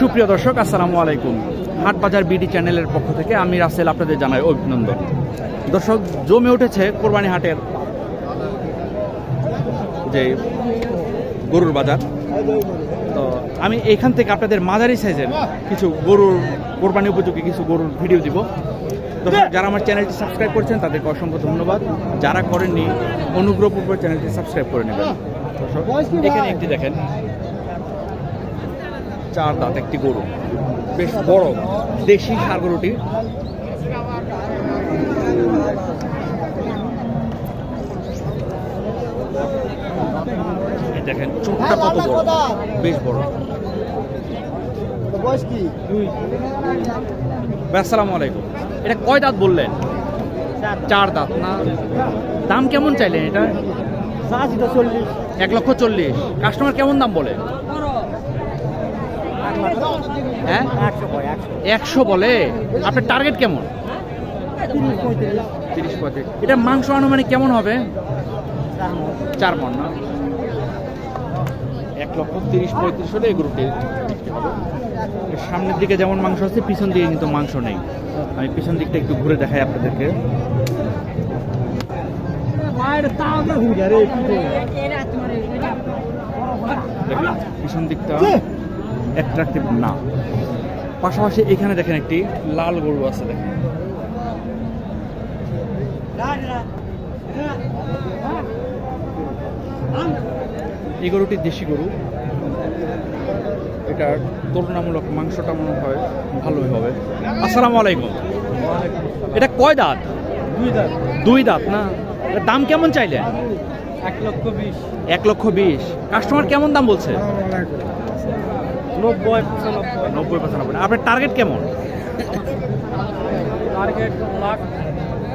সুপ্রিয় দর্শক, আসসালামু আলাইকুম। হাট বাজার বিডি চ্যানেলের পক্ষ থেকে আমি রাসেল আপনাদের জানাই অভিনন্দন। দর্শক, জমে উঠেছে কোরবানি হাটের যে গরুর বাজার। তো আমি এইখান থেকে আপনাদের মাঝারি সাইজের কিছু গরুর কোরবানি উপযোগী কিছু গরুর ভিডিও দিব। দর্শক, যারা আমার চ্যানেলটি সাবস্ক্রাইব করছেন তাদেরকে অসংখ্য ধন্যবাদ। যারা করেননি অনুগ্রহপূর্বক চ্যানেলটি সাবস্ক্রাইব করে নেবেন। দর্শক, এখানে একটি দেখেন, 4 দাঁত একটি গরু, বেশ বড় দেশি ষাঁড় গরুটি। দেখেন চোখটা কত বড়, বেশ বড়। আসসালামু আলাইকুম। এটা কয় দাঁত বললেন? 4 দাঁত না? দাম কেমন চাইলেন এটা? 1,40,000। কাস্টমার কেমন দাম বলে? হ্যাঁ, 100 বলে। আপনার টার্গেট কেমন? 30-35। এটা মাংস আনুমানিক কেমন হবে? 4 মণ না? 1,30,000-35,000 হলে এই গ্রুপটি হবে। সামনের দিকে যেমন মাংস আছে, পিছন দিকে কিন্তু মাংস নেই। আমি পিছন দিকটা একটু ঘুরে দেখাই আপনাদেরকে। পিছন দিকটা অ্যাট্রাকটিভ না। পাশাপাশি এখানে দেখেন একটি লাল গরু আছে, দেখেন। এই গরুটি দেশি গরু। এটা তুলনামূলক মাংসটা মনে হয় ভালোই হবে। আসসালামু আলাইকুম। এটা কয় দাঁত? 2 দাঁত না? দাম কেমন চাইলেন? 1,20,000। কাস্টমার কেমন দাম বলছে? 90-95। আপনার টার্গেট কেমন?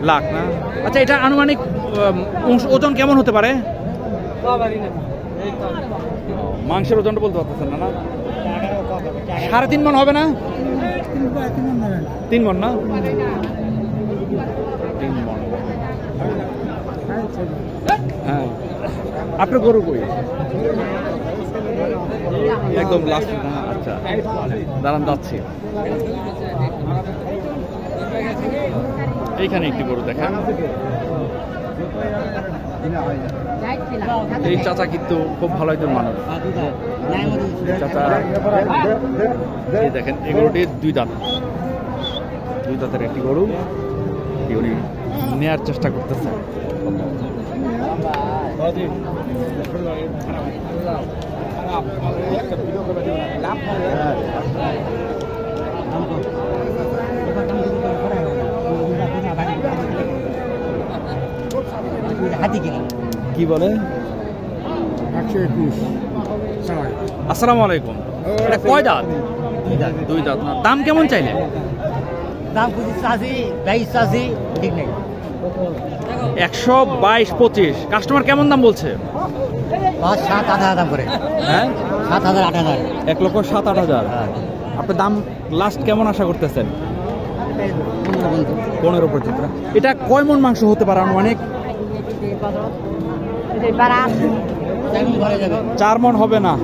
লাখ না? আচ্ছা, এটা আনুমানিক ওজন কেমন হতে পারে? মাংসের ওজনটা বলতে পারতেছেন না? 3.5 মণ হবে না? 3 মণ না? 3 মণ। হ্যাঁ, আপনার গরু কই? একদম লাস্ট না? আচ্ছা, দাঁড়ান যাচ্ছি। এইখানে একটি গরু দেখেন। এই চাচা কিন্তু খুব ভালো একজন মানুষ। চাচা, এই দেখেন, এই গরুটি 2 দাঁত। 2 দাঁতের একটি গরু উনি নেয়ার চেষ্টা করতেছে। কি বলে? 121। আসসালামু আলাইকুম। এটা কয় দাঁত? 2 দাঁত না? দাম কেমন চাইলেন? দাম 122 ঠিক নেই। 122-25। কাস্টমার কেমন দাম বলছে? 7-8 দাম করে। হ্যাঁ, 7,000-8,000। 1,07,000। আপনার দাম লাস্ট কেমন আশা করতেছেন? 15 পর্যন্ত। এটা কয় মণ মাংস হতে পারে আনুমানিক? 4 মণ হবে না?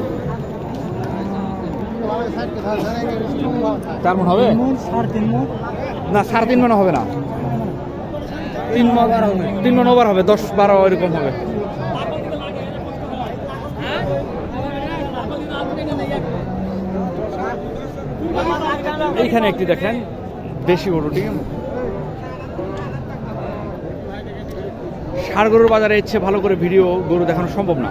4 মণ হবে না? 3.5 মণ হবে না? 3 মণ ওভার হবে, 10-12 এরকম হবে। এইখানে একটি দেখেন দেশি গরুটি। ষাঁড় গরুর বাজারে ইচ্ছে ভালো করে ভিডিও গরু দেখানো সম্ভব না,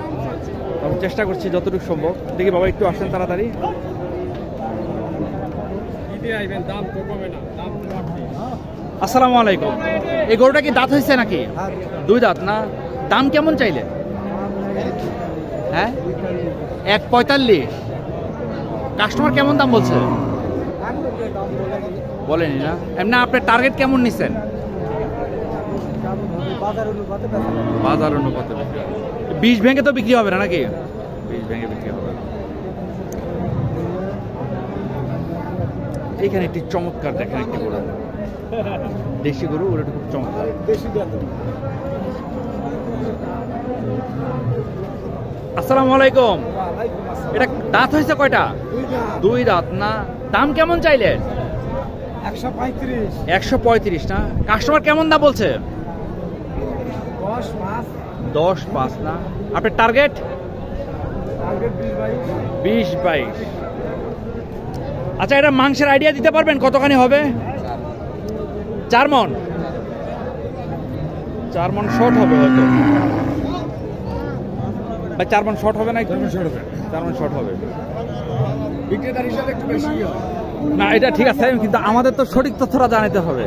তবে চেষ্টা করছি যতটুকু সম্ভব। দেখি বাবা, একটু আসেন তাড়াতাড়ি। আসসালামু আলাইকুম। এই গরুটা কি দাঁত হয়েছে নাকি? 2 দাঁত না? দাম কেমন চাইলে? হ্যাঁ, 1,45। কাস্টমার কেমন দাম বলছে? বলেনি না? এমনি আপনার টার্গেট কেমন নিচ্ছেন? বাজার অনুপাতে 20 ভেঙে তো বিক্রি হবে না নাকি? 20 ভেঙে বিক্রি হবে। এখানে একটি চমৎকার দেখেন একটি গরু, দেশি গরু। ওটা খুব চমৎকার। আসসালামু আলাইকুম। এটা দাঁত হয়েছে কয়টা? 2 দাঁত না। দাম কেমন চাইলেন? 135 না। কাস্টমার কেমন দাম বলছে? 10-5 না। আপনার টার্গেট? 20-22। আচ্ছা, এটা মাংসের আইডিয়া দিতে পারবেন কতখানি হবে? 4 মণ। 4 মণ শর্ট হবে হয়তো ভাই। 4 মণ শর্ট হবে না? 4 মণ শর্ট হবে। বিক্রেতার হিসাবে একটু বেশি হয় না, এটা ঠিক আছে, কিন্তু আমাদের তো সঠিক তথ্যটা জানাতে হবে।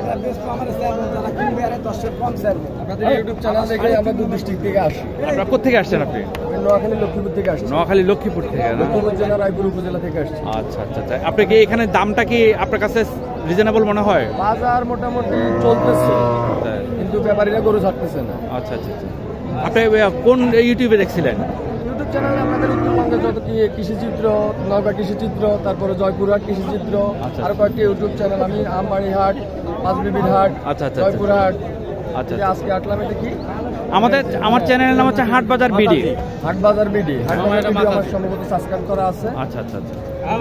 আপনাদের ইউটিউব চ্যানেল দেখে আমরা দূর ডিস্ট্রিক্ট থেকে আসি। আপনারা কোথেকে আসছেন? আপনি নোয়াখালী লক্ষ্মীপুর থেকে আসছি। নোয়াখালী লক্ষ্মীপুর থেকে না? লক্ষ্মীপুর জেলা রায়পুর উপজেলা থেকে আসছি। আচ্ছা আচ্ছা আচ্ছা। আপনি কি এখানে দামটা কি আপনার কাছে রিজনেবল মনে হয়? বাজার মোটামুটি চলতেছে, কিন্তু ব্যাপারীরা গরু ছাড়তেছে না। আচ্ছা আচ্ছা আচ্ছা। আপনি কোন ইউটিউবে দেখছিলেন? ইউটিউব চ্যানেলে আমাদের উত্তরবঙ্গের যত কি কৃষিচিত্র, নওগাঁ কৃষিচিত্র, তারপরে জয়পুরহাট কৃষিচিত্র, আচ্ছা। আরো কয়েকটি ইউটিউব চ্যানেল। আমি আমবাড়ি হাট, পাঁচবিবির হাট, আচ্ছা আচ্ছা জয়পুরহাট। আচ্ছা যে আজকে আটলাম এটা কি আমার চ্যানেলের নাম হচ্ছে হাট বাজার বিডি। হাট বাজার বিডি। হাট বাজার বিডি আমার সম্ভবত সাবস্ক্রাইব করা আছে। আচ্ছা আচ্ছা আচ্ছা।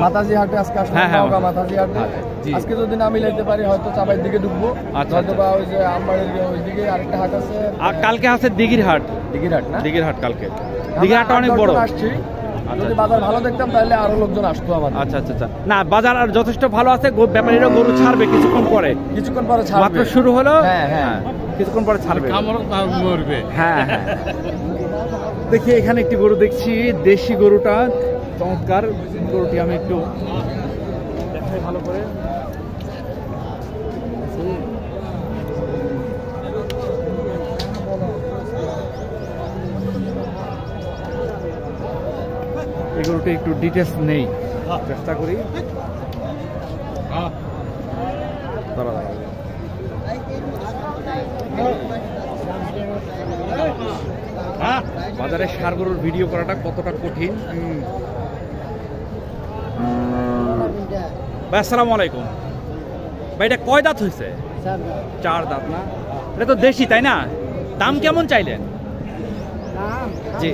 মাতাজি হাটে আজকে আসলাম, হ্যাঁ, হ্যাঁ। নওগাঁ মাতাজি হাটে। জি। আজকে যদি না মিলাইতে পারি হয়তো চাপাইয়ের দিকে ঢুকবো, আচ্ছা, হয়তো বা ওই যে আমবাড়ির ওইদিকে আরেকটা হাট আছে। আর কালকে আছে দিঘির হাট। দিঘির হাট না? দিঘির হাট কালকে। দিঘির হাটটা অনেক বড়। আসছি, যদি বাজার ভালো দেখতাম তাহলে আরো লোকজন আসতো আমাদের। আচ্ছা আচ্ছা আচ্ছা। না, বাজার আর যথেষ্ট ভালো আছে। ব্যাপারীরা গরু ছাড়বে কিছুক্ষণ পরে। কিছুক্ষণ পরে ছাড়বে। মাত্র শুরু হলো। হ্যাঁ, হ্যাঁ। কিছুক্ষণ পরে ছাড়বে। মরবে। হ্যাঁ হ্যাঁ। দেখি এখানে একটি গরু দেখছি, দেশি গরুটা চমৎকার। গরুটি আমি একটু দেখাই ভালো করে। এই গরুটি একটু ডিটেলস নেই, চেষ্টা করি। দাঁড়া দাঁড়া। বাজারে ষাঁড় গরুর ভিডিও করাটা কতটা কঠিন। ভাই আসসালামু আলাইকুম। ভাই এটা কয় দাঁত হয়েছে? 4 দাঁত না? এটা তো দেশি তাই না? দাম কেমন চাইলেন? জি,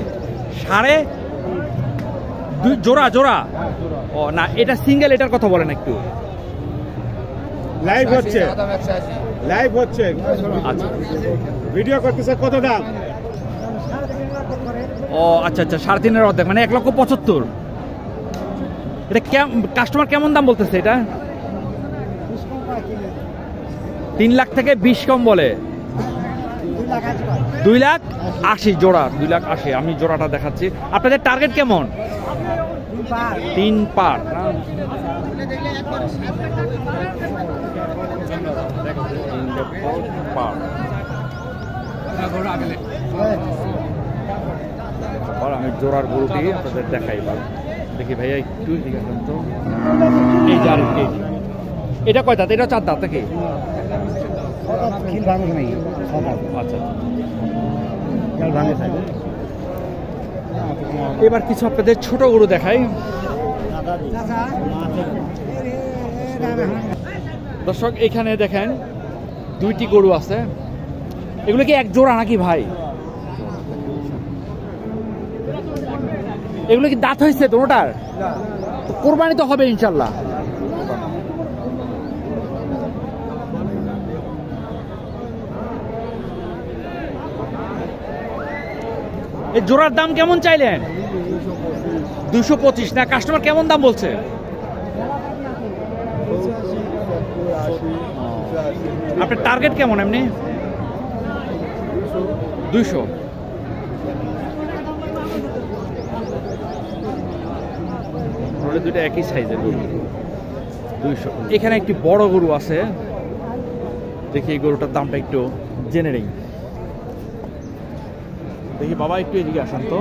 সাড়ে জোড়া জোড়া। ও না, এটা সিঙ্গেল, এটার কথা বলেন একটু। লাইভ হচ্ছে, লাইভ হচ্ছে, আচ্ছা ভিডিও করতেছে। কত দাম? ও আচ্ছা আচ্ছা, 3.5-এর অর্ধেক, মানে 1,75,000। এটা কাস্টমার কেমন দাম বলতেছে? এটা 3 লাখ থেকে 20 কম বলে। 2,80,000 জোড়া। 2,80,000। আমি জোড়াটা দেখাচ্ছি। আপনাদের টার্গেট কেমন? 3 পার। আমি জোড়ার গরুটি আপনাদের দেখাই। দেখি ভাইয়া একটু এদিকে আসুন তো। এই যে আরেকটি, এটা কয় দাঁত? এটা 4 দাঁত নাকি? আচ্ছা। এবার কিছু আপনাদের ছোট গরু দেখাই। দর্শক, এখানে দেখেন 2টি গরু আছে। এগুলো কি এক জোড়া নাকি ভাই? এগুলো কি দাঁত হয়েছে তোটার? কোরবানি তো হবে ইনশাল্লাহ। এই জোড়ার দাম কেমন চাইলেন? 225 না। কাস্টমার কেমন দাম বলছে? আপনার টার্গেট কেমন এমনি? 200। দুটো একই সাইজের গরু। 200। এখানে একটি বড় গরু আছে, দেখি এই গরুটার দামটা একটু জেনে নেই। দেখি বাবা, একটু এদিকে আসেন তো।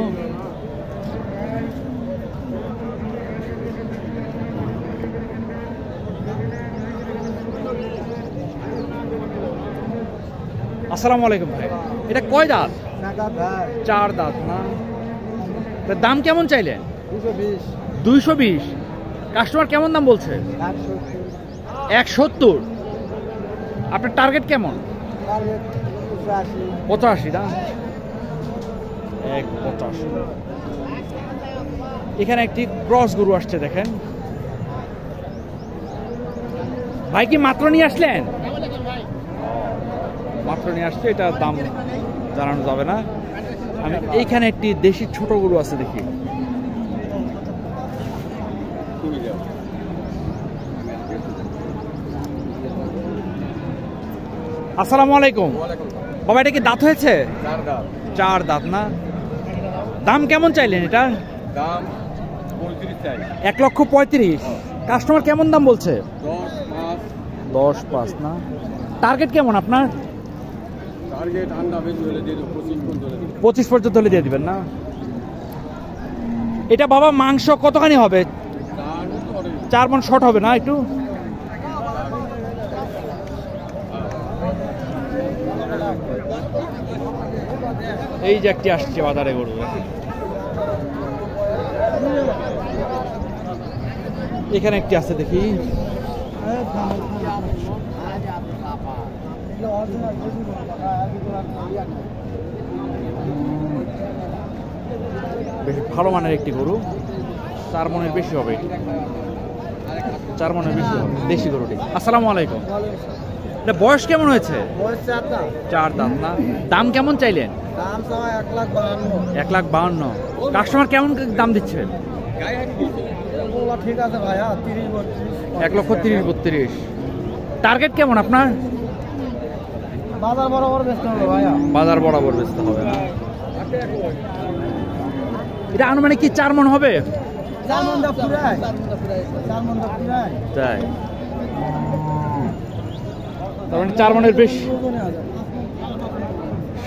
আসসালামু আলাইকুম ভাই। এটা কয় দাঁত? 4 দাঁত না? দাম কেমন চাইলেন? 220। কাস্টমার কেমন দাম বলছে? 170। আপনার টার্গেট কেমন? 85 না? 185। এখানে একটি ক্রস গরু আসছে দেখেন। ভাই কি মাত্র নিয়ে আসলেন? মাত্র নিয়ে আসছে, এটা দাম জানানো যাবে না। আমি এইখানে একটি দেশি ছোট গরু আছে দেখি। আসসালামু আলাইকুম বাবা, এটা কি দাঁত হয়েছে? 4 দাঁত না? দাম কেমন চাইলেন এটা? দাম 35 চাই। 1,35,000। কাস্টমার কেমন দাম বলছে? 10,5 না? টার্গেট কেমন আপনার? টার্গেট আন্ডা বেশি হলে দিয়ে দেবো, 25 পর্যন্ত হলে দিয়ে দিবেন না? এটা বাবা মাংস কতখানি হবে? 4 মণ শর্ট হবে না একটু? এই যে একটি আসছে বাজারে গরু, এখানে একটি আছে দেখি। বেশ ভালো মানের একটি গরু, 4 মণের বেশি হবে, 4 মণের বেশি হবে দেশি গরুটি। আসসালামু আলাইকুম, এটা বয়স কেমন হয়েছে? 4 দাঁত না? দাম কেমন চাইলেন? 1,52,000। কাস্টমার কেমন দাম দিচ্ছেন? ঠিক আছে ভাইয়া, 1,30,000-32,000। টার্গেট কেমন আপনার? বাজার বরাবর বেচতে হবে ভাইয়া। বাজার বরাবর বেচতে হবে না? এটা আনুমানিক কি 4 মণ হবে? তাই, তার মানে 4 মণের বেশি।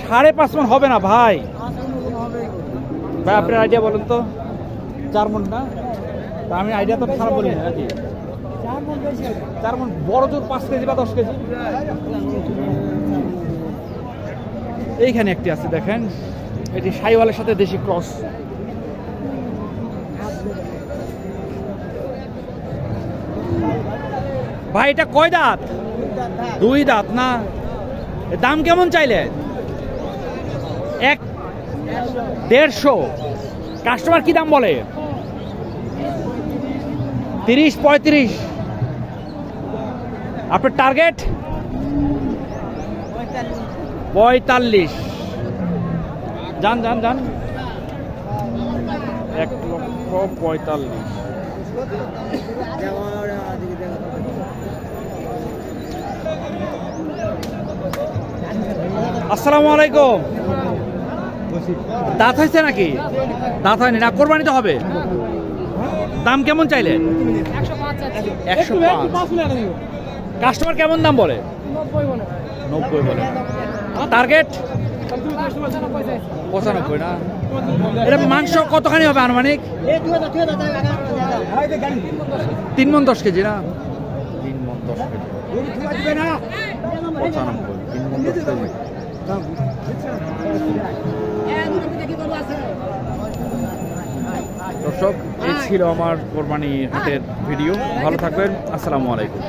5.5 মণ হবে না ভাই? ভাই আপনার আইডিয়া বলেন তো। 4 মণ না? তা আমি আইডিয়া তো খারাপ বলি নাকি? 4 মণ বড় জোর 5 কেজি বা 10 কেজি। এইখানে একটি আছে দেখেন, এটি শাহিওয়ালের সাথে দেশি ক্রস। ভাই এটা কয় দাঁত? 2 দাঁত না? দাম কেমন চাইলে? 1,150,000। কাস্টমার কি দাম বলে? 30-35। আপনার টার্গেট? 45। যান যান যান, 1,45,000। আসসালামু আলাইকুম, দাঁত হয়েছে নাকি? দাঁত হয়নি না? কোরবানিতে হবে। দাম কেমন চাইলেন? 105। কাস্টমার কেমন দাম বলে? 90 বলে। টার্গেট 95 না? এটা মাংস কতখানি হবে আনুমানিক? 3 মণ 10 কেজি না? 3 মণ 10 কেজি। 95, 3 মণ 10 কেজি। দর্শক, এই ছিল আমার কোরবানি হাটের ভিডিও। ভালো থাকবেন, আসসালামু আলাইকুম।